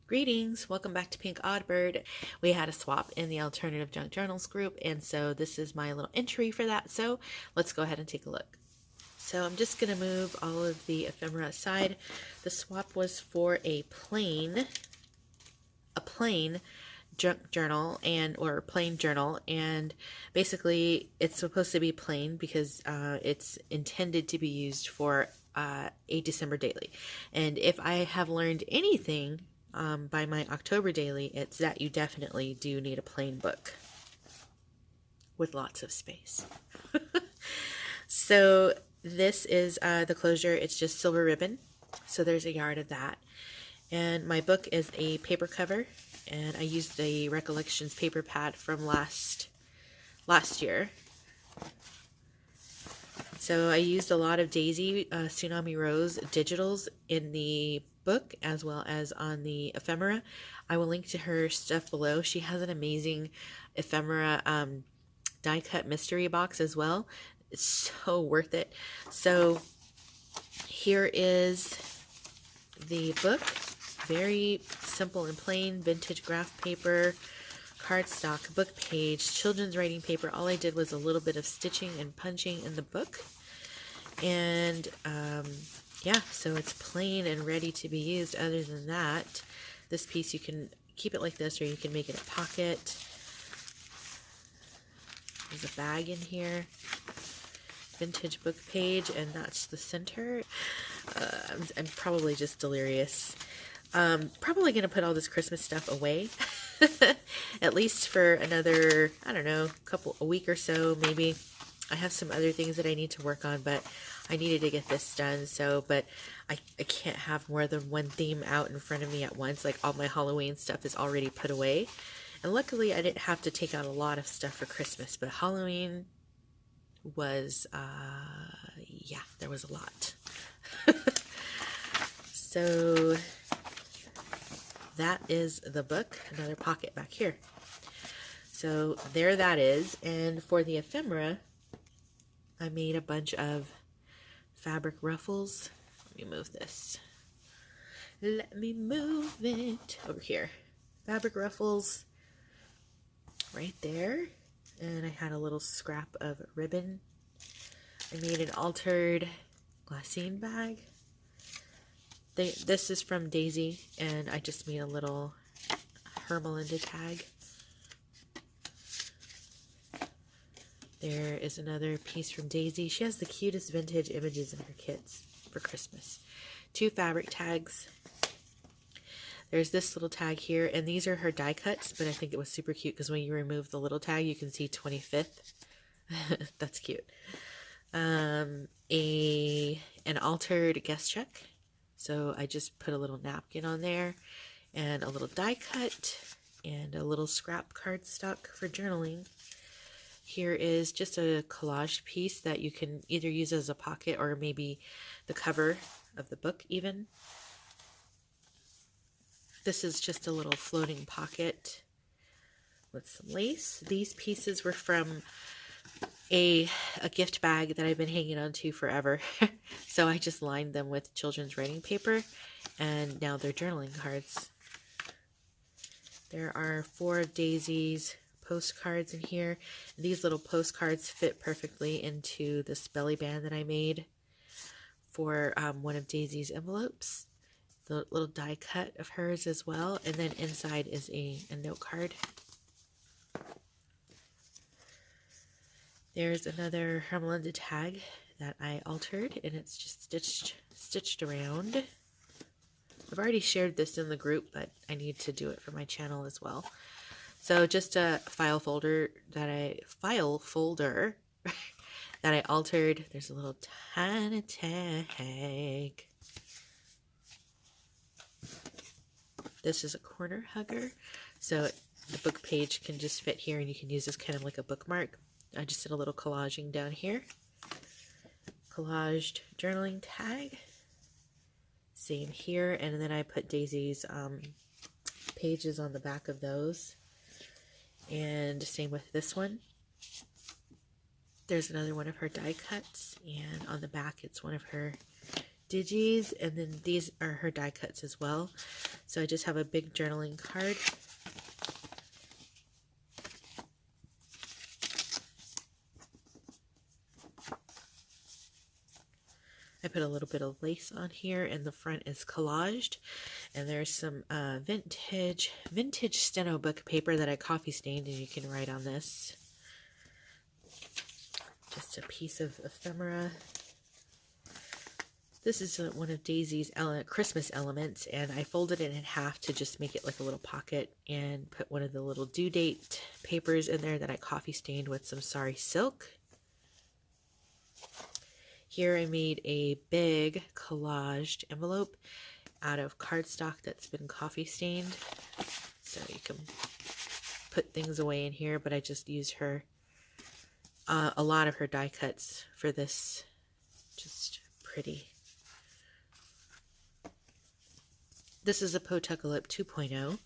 Greetings, welcome back to Pink Oddbird. We had a swap in the Alternative Junk Journals group, and so this is my little entry for that. So let's go ahead and take a look. So I'm just going to move all of the ephemera aside. The swap was for a plain junk journal or plain journal, and basically it's supposed to be plain because it's intended to be used for a December daily. And if I have learned anything by my October daily, it's that you definitely do need a plain book with lots of space. So this is the closure. It's just silver ribbon, so there's a yard of that. And my book is a paper cover, and I used the Recollections paper pad from last year. So I used a lot of Daisy Tsunami Rose digitals in the book as well as on the ephemera. I will link to her stuff below. She has an amazing ephemera die cut mystery box as well. It's so worth it. So here is the book. Very simple and plain, vintage graph paper, cardstock, book page, children's writing paper. All I did was a little bit of stitching and punching in the book. And yeah, so it's plain and ready to be used. Other than that, this piece, you can keep it like this or you can make it a pocket. There's a bag in here. Vintage book page, and that's the center. I'm probably just delirious. Probably going to put all this Christmas stuff away. At least for another, I don't know, a week or so, maybe. I have some other things that I need to work on, but I needed to get this done. So, but I can't have more than one theme out in front of me at once. Like, all my Halloween stuff is already put away. And luckily, I didn't have to take out a lot of stuff for Christmas, but Halloween was, yeah, there was a lot. So that is the book. Another pocket back here. So there that is. And for the ephemera, I made a bunch of fabric ruffles. Let me move this. Let me move it over here. Fabric ruffles right there. And I had a little scrap of ribbon. I made an altered glassine bag. This is from Daisy, and I just made a little Hermelinda tag. There is another piece from Daisy. She has the cutest vintage images in her kits for Christmas. 2 fabric tags. There's this little tag here, and these are her die cuts, but I think it was super cute because when you remove the little tag, you can see 25th. That's cute. An altered guest check. So I just put a little napkin on there and a little die cut and a little scrap cardstock for journaling. Here is just a collage piece that you can either use as a pocket or maybe the cover of the book even. This is just a little floating pocket with some lace. These pieces were from a gift bag that I've been hanging on to forever. So I just lined them with children's writing paper, and now they're journaling cards. There are 4 Daisy's postcards in here. These little postcards fit perfectly into this belly band that I made for one of Daisy's envelopes. The little die cut of hers as well, and then inside is a note card. There's another Hermelinda tag that I altered, and it's just stitched around. I've already shared this in the group, but I need to do it for my channel as well. So just a file folder that I altered. There's a little tiny tag. This is a corner hugger, so the book page can just fit here, and you can use this kind of like a bookmark. I just did a little collaging down here. Collaged journaling tag. Same here. And then I put Daisy's pages on the back of those. And same with this one. There's another one of her die cuts. And on the back, it's one of her digis, and then these are her die cuts as well. So I just have a big journaling card. I put a little bit of lace on here, and the front is collaged. And there's some vintage steno book paper that I coffee stained, and you can write on this. Just a piece of ephemera. This is one of Daisy's Christmas elements, and I folded it in half to just make it like a little pocket, and put one of the little due date papers in there that I coffee stained with some sari silk. Here I made a big collaged envelope out of cardstock that's been coffee stained. So you can put things away in here, but I just used her, a lot of her die cuts for this. Just pretty. This is a Potucelope 2.0.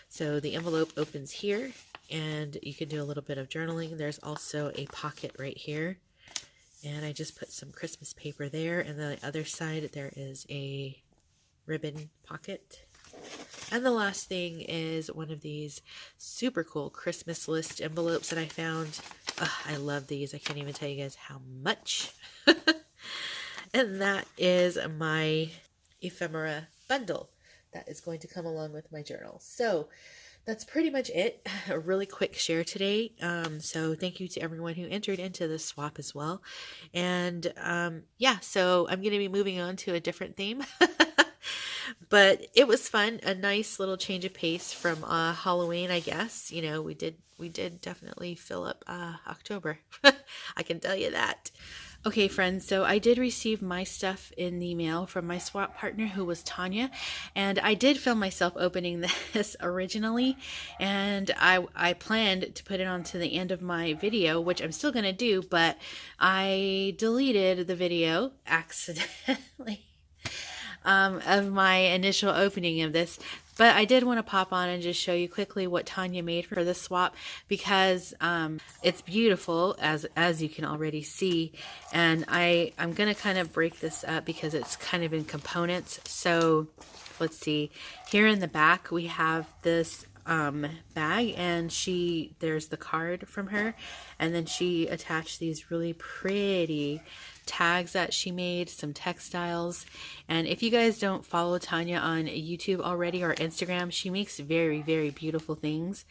So the envelope opens here, and you can do a little bit of journaling. There's also a pocket right here. And I just put some Christmas paper there, and then the other side there is a ribbon pocket. And the last thing is one of these super cool Christmas list envelopes that I found. I love these. I can't even tell you guys how much. And that is my ephemera bundle that is going to come along with my journal. So that's pretty much it. A really quick share today. So thank you to everyone who entered into this swap as well. And yeah, so I'm going to be moving on to a different theme. But it was fun. A nice little change of pace from Halloween, I guess. You know, we did definitely fill up October. I can tell you that. Okay, friends, so I did receive my stuff in the mail from my swap partner, who was Tonya, and I did film myself opening this originally, and I planned to put it onto the end of my video, which I'm still going to do, but I deleted the video accidentally of my initial opening of this. But I did want to pop on and just show you quickly what Tonya made for this swap, because it's beautiful, as you can already see. And I'm going to kind of break this up because it's kind of in components. So let's see. Here in the back we have this bag, and there's the card from her, and then she attached these really pretty tags that she made, some textiles. And if you guys don't follow Tonya on YouTube already or Instagram, she makes very, very beautiful things.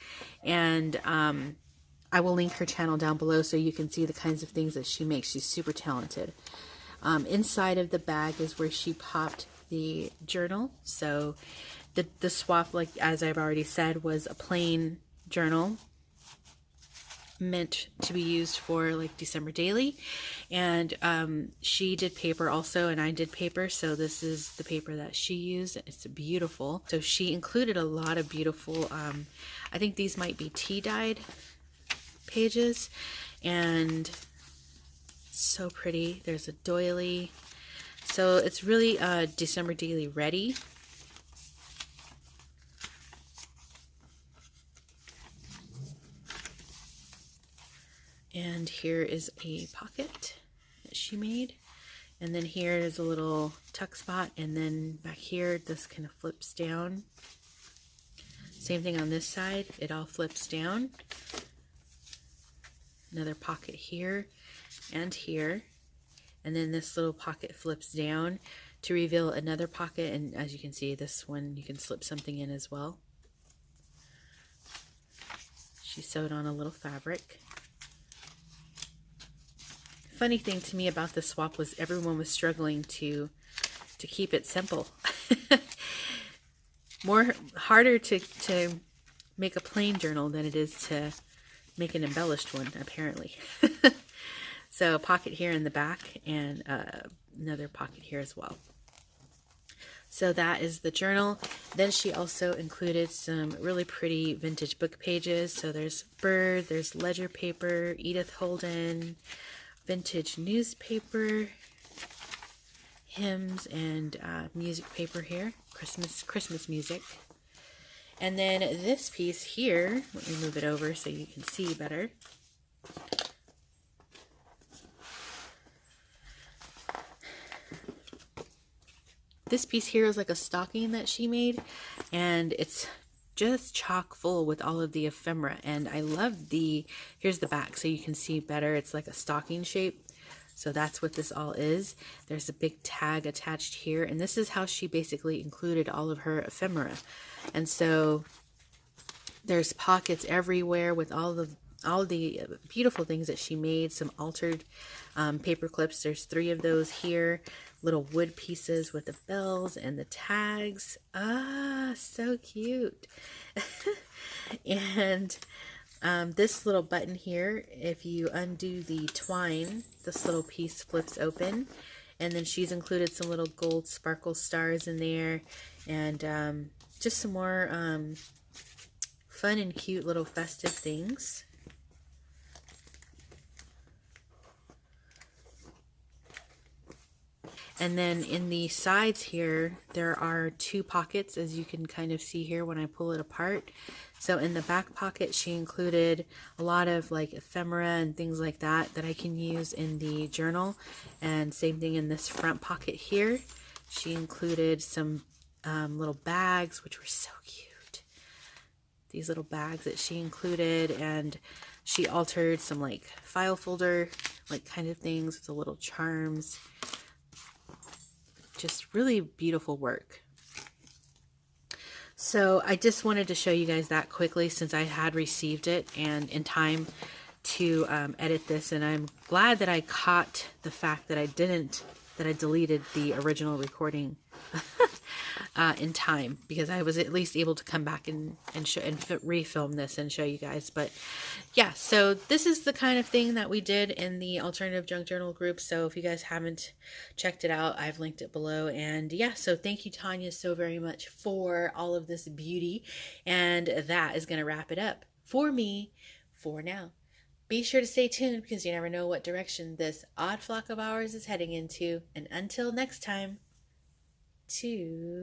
And I will link her channel down below so you can see the kinds of things that she makes. She's super talented. Inside of the bag is where she popped the journal. So the swap, like as I've already said, was a plain journal meant to be used for like December daily, and she did paper also, and I did paper. So this is the paper that she used. It's beautiful. So she included a lot of beautiful I think these might be tea dyed pages, and so pretty. There's a doily, so it's really December daily ready. And here is a pocket that she made. And then here is a little tuck spot. And then back here, this kind of flips down. Same thing on this side. It all flips down. Another pocket here and here. And then this little pocket flips down to reveal another pocket. And as you can see, this one, you can slip something in as well. She sewed on a little fabric. Funny thing to me about this swap was everyone was struggling to keep it simple. Harder to make a plain journal than it is to make an embellished one, apparently. So a pocket here in the back, and another pocket here as well. So that is the journal. Then she also included some really pretty vintage book pages. So there's Bird, there's ledger paper, Edith Holden, vintage newspaper, hymns, and music paper here, Christmas music. And then this piece here, let me move it over so you can see better. This piece here is like a stocking that she made, and it's just chock full with all of the ephemera. And I love here's the back so you can see better. It's like a stocking shape. So that's what this all is. There's a big tag attached here, and this is how she basically included all of her ephemera. And so there's pockets everywhere with all the beautiful things that she made. Some altered paper clips. There's 3 of those here. Little wood pieces with the bells and the tags. Ah, so cute. And this little button here, if you undo the twine, this little piece flips open. And then she's included some little gold sparkle stars in there. And just some more fun and cute little festive things. And then in the sides here, there are 2 pockets, as you can kind of see here when I pull it apart. So in the back pocket, she included a lot of like ephemera and things like that I can use in the journal. And same thing in this front pocket here. She included some little bags, which were so cute. These little bags that she included, and she altered some like file folder like kind of things with the little charms. Just really beautiful work. So I just wanted to show you guys that quickly since I had received it and in time to edit this, and I'm glad that I caught the fact that I deleted the original recording in time, because I was at least able to come back and refilm this and show you guys. But yeah, so this is the kind of thing that we did in the alternative junk journal group. So if you guys haven't checked it out, I've linked it below. And yeah, so thank you, Tonya, so very much for all of this beauty. And that is going to wrap it up for me for now. Be sure to stay tuned, because you never know what direction this odd flock of ours is heading into. And until next time, toodaloo.